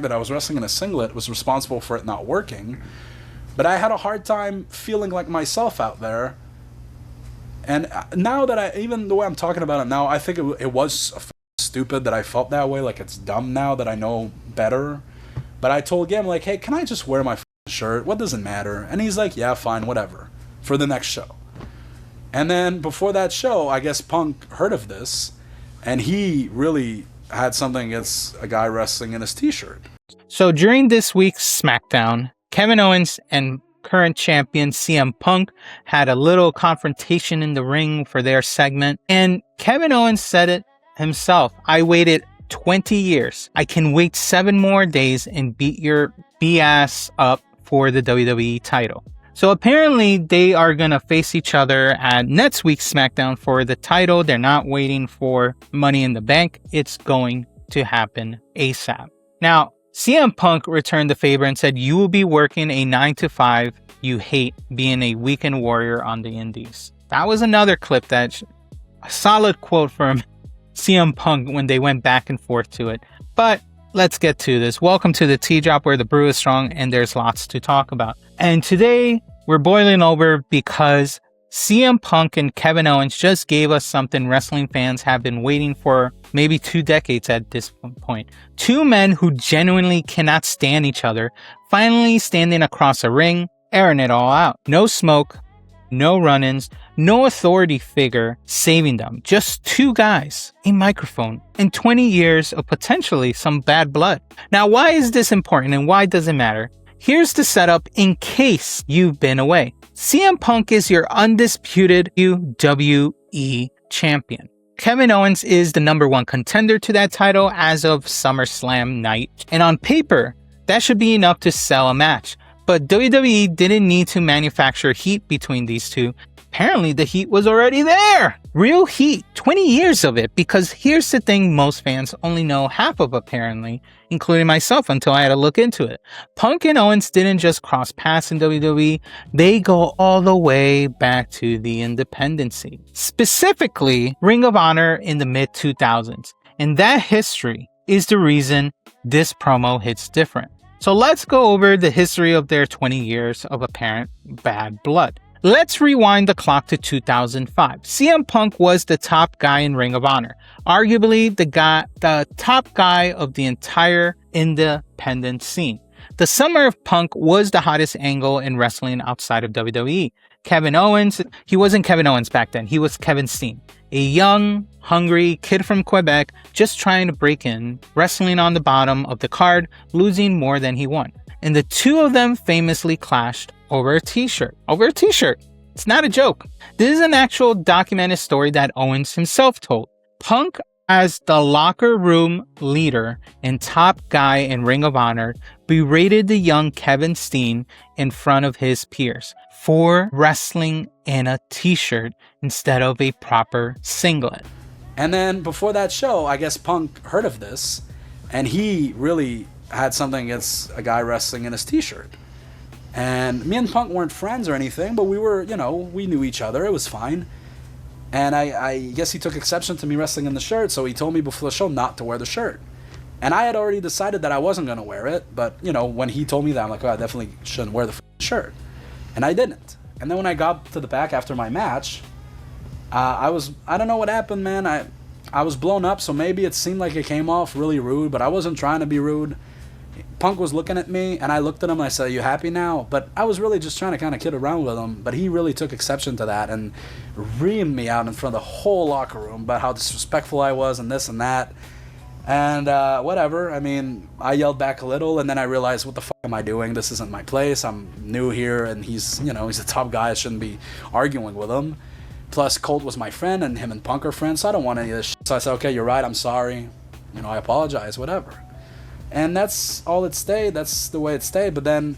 that I was wrestling in a singlet was responsible for it not working. But I had a hard time feeling like myself out there. And now that even the way I'm talking about it now, I think it was stupid that I felt that way. Like, it's dumb now that I know better. But I told Gam, like, hey, can I just wear my shirt? What does it matter? And he's like, yeah, fine, whatever, for the next show. And then before that show, I guess Punk heard of this, and he really had something against a guy wrestling in his t-shirt. So during this week's SmackDown, Kevin Owens and current champion CM Punk had a little confrontation in the ring for their segment, and Kevin Owens said it himself. I waited 20 years. I can wait 7 more days and beat your BS up for the WWE title. So apparently they are going to face each other at next week's SmackDown for the title. They're not waiting for Money in the Bank. It's going to happen ASAP. Now, CM Punk returned the favor and said, you will be working a 9-to-5. You hate being a weekend warrior on the indies. That was another clip a solid quote from CM Punk when they went back and forth to it. But let's get to this. Welcome to the Tea Drop, where the brew is strong and there's lots to talk about. And today we're boiling over because CM Punk and Kevin Owens just gave us something wrestling fans have been waiting for maybe 2 decades at this point. 2 men who genuinely cannot stand each other, finally standing across a ring, airing it all out. No smoke, no run-ins, no authority figure saving them. Just 2 guys, a microphone, and 20 years of potentially some bad blood. Now, why is this important and why does it matter? Here's the setup in case you've been away. CM Punk is your undisputed WWE champion. Kevin Owens is the #1 contender to that title as of SummerSlam night. And on paper, that should be enough to sell a match. But WWE didn't need to manufacture heat between these two. Apparently the heat was already there. Real heat, 20 years of it, because here's the thing most fans only know half of apparently, including myself until I had to look into it. Punk and Owens didn't just cross paths in WWE, they go all the way back to the independency. Specifically, Ring of Honor in the mid-2000s. And that history is the reason this promo hits different. So let's go over the history of their 20 years of apparent bad blood. Let's rewind the clock to 2005. CM Punk was the top guy in Ring of Honor, arguably the top guy of the entire independent scene. The summer of Punk was the hottest angle in wrestling outside of WWE. Kevin Owens, he wasn't Kevin Owens back then, he was Kevin Steen, a young, hungry kid from Quebec just trying to break in, wrestling on the bottom of the card, losing more than he won. And the 2 of them famously clashed over a t-shirt. It's not a joke. This is an actual documented story that Owens himself told. Punk, as the locker room leader and top guy in Ring of Honor, berated the young Kevin Steen in front of his peers for wrestling in a t-shirt instead of a proper singlet. And then before that show, I guess Punk heard of this, and he really had something against a guy wrestling in his t-shirt. And me and Punk weren't friends or anything, but we were, we knew each other. It was fine. And I guess he took exception to me wrestling in the shirt, so he told me before the show not to wear the shirt. And I had already decided that I wasn't going to wear it, but, when he told me that, I'm like, oh, I definitely shouldn't wear the shirt. And I didn't. And then when I got to the back after my match, I don't know what happened, man. I was blown up, so maybe it seemed like it came off really rude, but I wasn't trying to be rude. Punk was looking at me, and I looked at him, and I said, are you happy now? But I was really just trying to kind of kid around with him, but he really took exception to that and reamed me out in front of the whole locker room about how disrespectful I was and this and that. And whatever, I yelled back a little, and then I realized, what the fuck am I doing? This isn't my place. I'm new here, and he's a top guy. I shouldn't be arguing with him. Plus, Colt was my friend, and him and Punk are friends, so I don't want any of this shit. So I said, okay, you're right, I'm sorry. I apologize, whatever. And that's all it stayed. That's the way it stayed. But then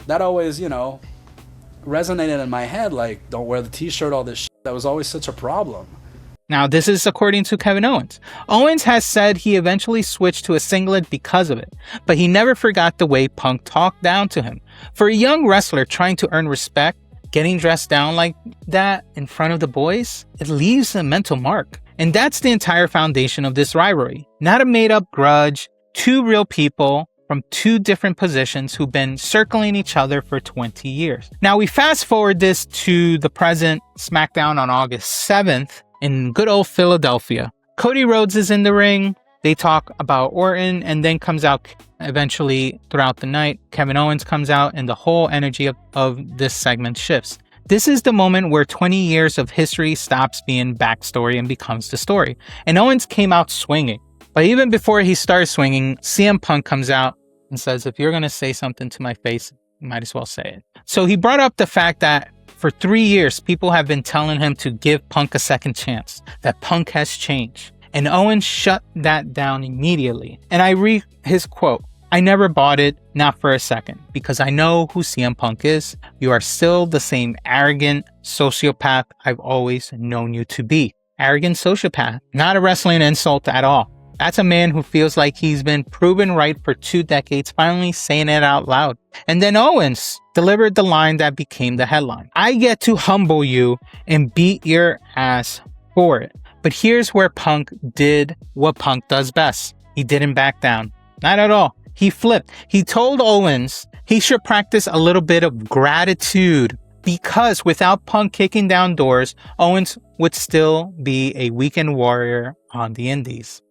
that always, resonated in my head, like, don't wear the t-shirt, all this shit. That was always such a problem. Now, this is according to Kevin Owens. Owens has said he eventually switched to a singlet because of it, but he never forgot the way Punk talked down to him. For a young wrestler trying to earn respect, getting dressed down like that in front of the boys, it leaves a mental mark. And that's the entire foundation of this rivalry. Not a made-up grudge, 2 real people from two different positions who've been circling each other for 20 years. Now we fast forward this to the present SmackDown on August 7th in good old Philadelphia. Cody Rhodes is in the ring. They talk about Orton, and then comes out eventually throughout the night. Kevin Owens comes out, and the whole energy of this segment shifts. This is the moment where 20 years of history stops being backstory and becomes the story. And Owens came out swinging. But even before he starts swinging, CM Punk comes out and says, if you're going to say something to my face, you might as well say it. So he brought up the fact that for 3 years, people have been telling him to give Punk a second chance, that Punk has changed. And Owens shut that down immediately. And I read his quote, I never bought it, not for a second, because I know who CM Punk is. You are still the same arrogant sociopath I've always known you to be. Arrogant sociopath, not a wrestling insult at all. That's a man who feels like he's been proven right for 2 decades, finally saying it out loud. And then Owens delivered the line that became the headline. I get to humble you and beat your ass for it. But here's where Punk did what Punk does best. He didn't back down. Not at all. He flipped. He told Owens he should practice a little bit of gratitude, because without Punk kicking down doors, Owens would still be a weekend warrior on the indies.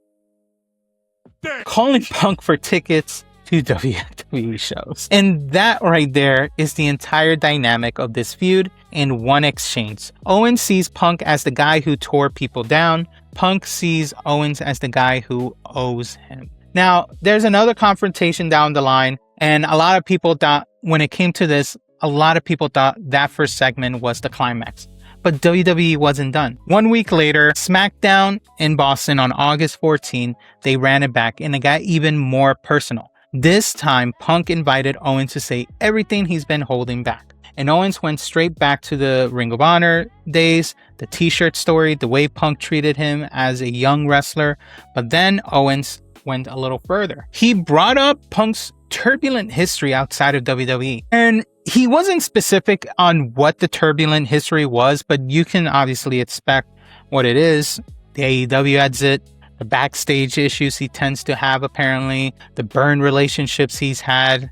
Calling Punk for tickets to WWE shows. And that right there is the entire dynamic of this feud in one exchange. Owens sees Punk as the guy who tore people down. Punk sees Owens as the guy who owes him. Now, there's another confrontation down the line, and a lot of people thought, when it came to this, a lot of people thought that first segment was the climax. But WWE wasn't done. 1 week later, SmackDown in Boston on August 14, they ran it back, and it got even more personal. This time, Punk invited Owens to say everything he's been holding back. And Owens went straight back to the Ring of Honor days, the t-shirt story, the way Punk treated him as a young wrestler. But then Owens went a little further. He brought up Punk's turbulent history outside of WWE. And he wasn't specific on what the turbulent history was, but you can obviously expect what it is. The AEW exit, the backstage issues he tends to have apparently, the burn relationships he's had.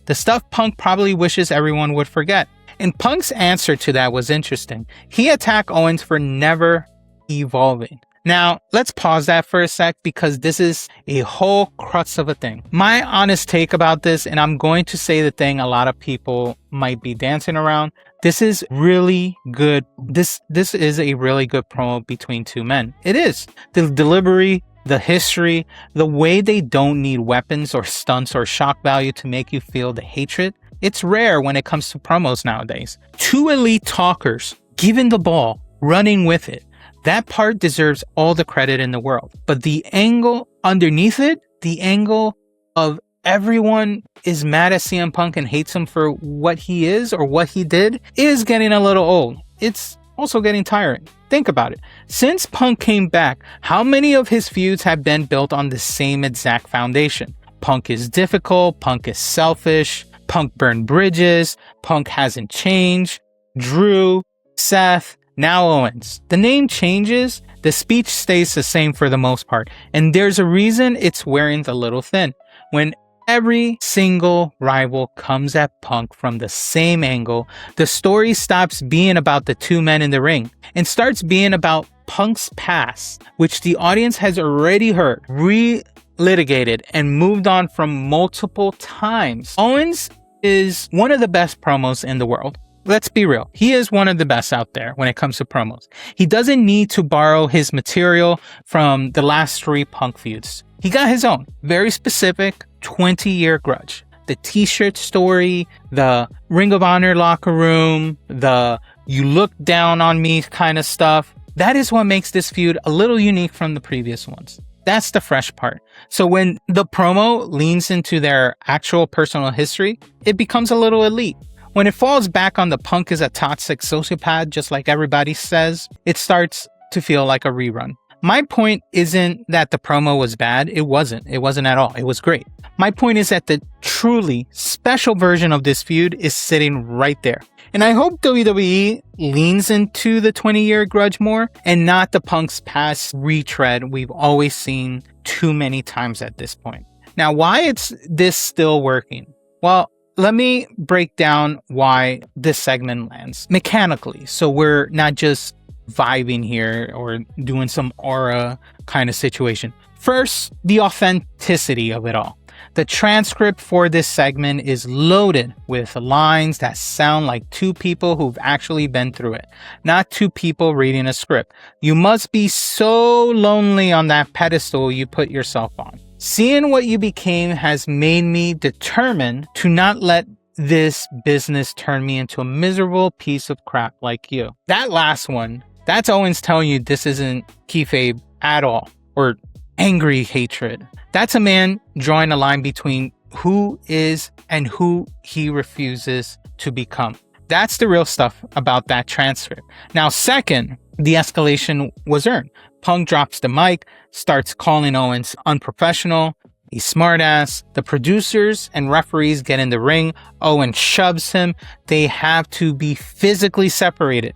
The stuff Punk probably wishes everyone would forget. And Punk's answer to that was interesting. He attacked Owens for never evolving. Now, let's pause that for a sec, because this is a whole crux of a thing. My honest take about this, and I'm going to say the thing a lot of people might be dancing around, this is really good. This is a really good promo between two men. It is. The delivery, the history, the way they don't need weapons or stunts or shock value to make you feel the hatred. It's rare when it comes to promos nowadays. Two elite talkers given the ball, running with it. That part deserves all the credit in the world. But the angle underneath it, the angle of everyone is mad at CM Punk and hates him for what he is or what he did, is getting a little old. It's also getting tiring. Think about it. Since Punk came back, how many of his feuds have been built on the same exact foundation? Punk is difficult, Punk is selfish, Punk burned bridges, Punk hasn't changed, Drew, Seth, now Owens. The name changes, the speech stays the same for the most part, and there's a reason it's wearing a little thin. When every single rival comes at Punk from the same angle, the story stops being about the two men in the ring and starts being about Punk's past, which the audience has already heard, relitigated, and moved on from multiple times. Owens is one of the best promos in the world. Let's be real. He is one of the best out there when it comes to promos. He doesn't need to borrow his material from the last 3 Punk feuds. He got his own, very specific 20-year grudge. The t-shirt story, the Ring of Honor locker room, the you look down on me kind of stuff. That is what makes this feud a little unique from the previous ones. That's the fresh part. So when the promo leans into their actual personal history, it becomes a little elite. When it falls back on the Punk is a toxic sociopath, just like everybody says, it starts to feel like a rerun. My point isn't that the promo was bad. It wasn't. It wasn't at all. It was great. My point is that the truly special version of this feud is sitting right there. And I hope WWE leans into the 20-year grudge more and not the Punk's past retread we've always seen too many times at this point. Now, why it's this still working? Well, let me break down why this segment lands mechanically. So we're not just vibing here or doing some aura kind of situation. First, the authenticity of it all. The transcript for this segment is loaded with lines that sound like two people who've actually been through it, not two people reading a script. You must be so lonely on that pedestal you put yourself on. Seeing what you became has made me determined to not let this business turn me into a miserable piece of crap like you. That last one, that's Owens telling you this isn't kayfabe at all, or angry hatred. That's a man drawing a line between who is and who he refuses to become. That's the real stuff about that transcript. Now, second, the escalation was earned. Punk drops the mic, starts calling Owens unprofessional, a smartass. The producers and referees get in the ring. Owens shoves him. They have to be physically separated.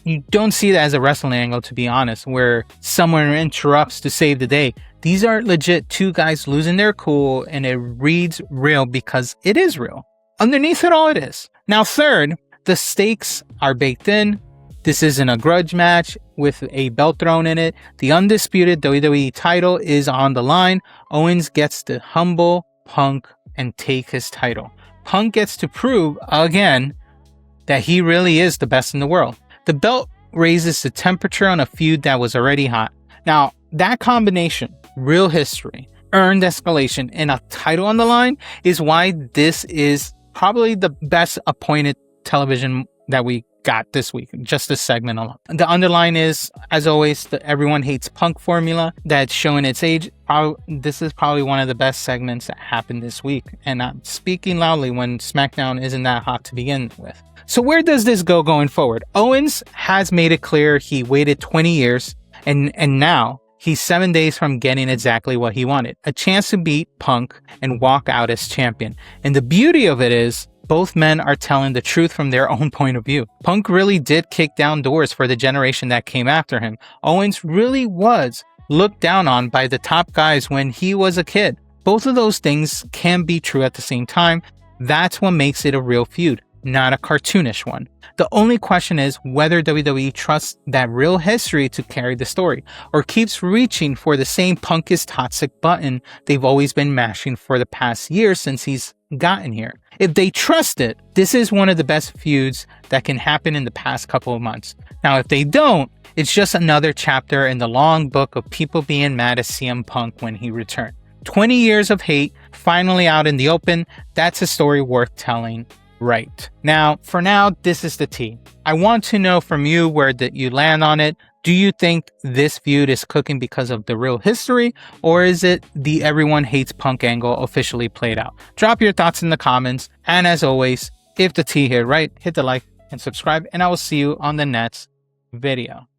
You don't see that as a wrestling angle, to be honest, where someone interrupts to save the day. These are legit two guys losing their cool, and it reads real because it is real. Underneath it all, it is. Now, third, the stakes are baked in. This isn't a grudge match with a belt thrown in it. The undisputed WWE title is on the line. Owens gets to humble Punk and take his title. Punk gets to prove again that he really is the best in the world. The belt raises the temperature on a feud that was already hot. Now, that combination, real history, earned escalation, and a title on the line is why this is probably the best appointed television that we got this week, just this segment alone. The underline is, as always, the everyone hates Punk formula that's showing its age. This is probably one of the best segments that happened this week, and I'm speaking loudly when SmackDown isn't that hot to begin with. So where does this go going forward? Owens has made it clear he waited 20 years, and now he's 7 days from getting exactly what he wanted, a chance to beat Punk and walk out as champion. And the beauty of it is, both men are telling the truth from their own point of view. Punk really did kick down doors for the generation that came after him. Owens really was looked down on by the top guys when he was a kid. Both of those things can be true at the same time. That's what makes it a real feud, not a cartoonish one. The only question is whether WWE trusts that real history to carry the story, or keeps reaching for the same Punk is toxic button they've always been mashing for the past year since he's gotten here. If they trust it, this is one of the best feuds that can happen in the past couple of months. Now, if they don't, it's just another chapter in the long book of people being mad at CM Punk when he returned. 20 years of hate finally out in the open. That's a story worth telling. Right. Now, for now, this is the tea. I want to know from you where that you land on it. Do you think this feud is cooking because of the real history, or is it the everyone hates Punk angle officially played out? Drop your thoughts in the comments. And as always, if the tea hit right, hit the like and subscribe, and I will see you on the next video.